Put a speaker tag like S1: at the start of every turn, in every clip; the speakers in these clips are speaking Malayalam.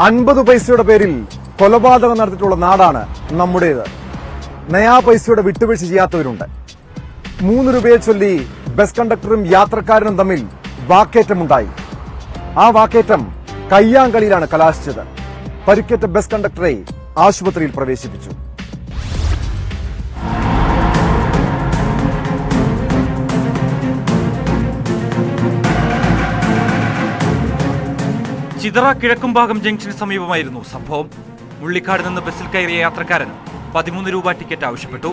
S1: 50 പൈസയുടെ പേരിൽ കൊലപാതകം നടത്തിയിട്ടുള്ള നാടാണ് നമ്മുടേത്. നയാ പൈസയുടെ വിട്ടുവീഴ്ച ചെയ്യാത്തവരുണ്ട്. 3 രൂപയെ ചൊല്ലി ബസ് കണ്ടക്ടറും യാത്രക്കാരനും തമ്മിൽ വാക്കേറ്റമുണ്ടായി. ആ വാക്കേറ്റം കയ്യാങ്കളിയിലാണ് കലാശിച്ചത്. പരിക്കേറ്റ ബസ് കണ്ടക്ടറെ ആശുപത്രിയിൽ പ്രവേശിപ്പിച്ചു.
S2: ചിതറ കിഴക്കുംഭാഗം ജംഗ്ഷന് സമീപമായിരുന്നു സംഭവം. മുള്ളിക്കാട് നിന്ന് ബസ്സിൽ കയറിയ യാത്രക്കാരൻ 13 രൂപ ടിക്കറ്റ് ആവശ്യപ്പെട്ടു.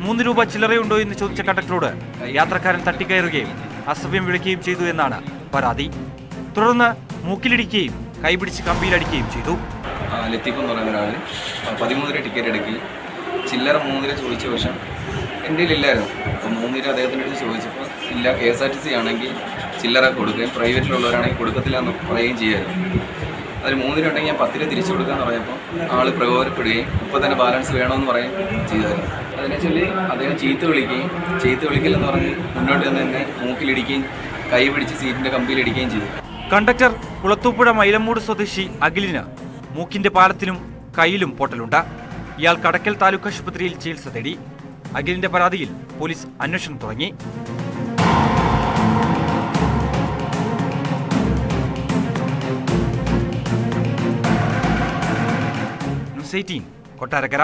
S2: 3 രൂപ ചില്ലറയുണ്ടോ എന്ന് ചോദിച്ച കണ്ടക്ടറോട് യാത്രക്കാരൻ തട്ടിക്കയറുകയും അസഭ്യം വിളിക്കുകയും ചെയ്തു എന്നാണ് പരാതി. തുടർന്ന് മൂക്കിലിടിക്കുകയും കൈപിടിച്ച് കമ്പിയിലടിക്കുകയും ചെയ്തു.
S3: ലത്തീഫ് എന്ന് പറയുന്ന ഒരാൾ 13 രൂപ ടിക്കറ്റ് എടുക്കി. ചില്ലറ 3 രൂപ ചോദിച്ച പക്ഷം എൻ്റെ ഇല്ലായിരുന്നു. അപ്പോൾ 3 രൂപ അദ്ദേഹത്തിൻ്റെ അടുത്ത് ചോദിച്ചപ്പോൾ ഇല്ല, KSRTC ആണെങ്കിൽ ചില്ലറ കൊടുക്കുകയും പ്രൈവറ്റിലുള്ളവരാണെങ്കിൽ കൊടുക്കത്തില്ല എന്ന് പറയുകയും ചെയ്യുമായിരുന്നു. അതിൽ 3 രൂപ ഉണ്ടെങ്കിൽ ഞാൻ 10 രൂപ തിരിച്ചു കൊടുക്കാമെന്ന് പറഞ്ഞപ്പോൾ ആൾ പ്രകോപനപ്പെടുകയും ഇപ്പോൾ തന്നെ ബാലൻസ് വേണമെന്ന് പറയുകയും ചെയ്തായിരുന്നു. അതിനെ ചൊല്ലി അദ്ദേഹം ചീത്ത വിളിക്കില്ലെന്ന് പറഞ്ഞ് മുന്നോട്ട് തന്നെ മൂക്കിലിടിക്കുകയും കൈ പിടിച്ച് സീറ്റിൻ്റെ കമ്പിയിലിടിക്കുകയും ചെയ്തു.
S2: കണ്ടക്ടർ കുളത്തൂപ്പുഴ മൈലമ്മൂട് സ്വദേശി അഖിലിന് മൂക്കിന്റെ പാലത്തിലും കൈയിലും പൊട്ടലുണ്ട്. ഇയാൾ കടക്കൽ താലൂക്ക് ആശുപത്രിയിൽ ചികിത്സ തേടി. അഖിലിന്റെ പരാതിയിൽ പോലീസ് അന്വേഷണം തുടങ്ങി. ന്യൂസ് 18 കൊട്ടാരക്കര.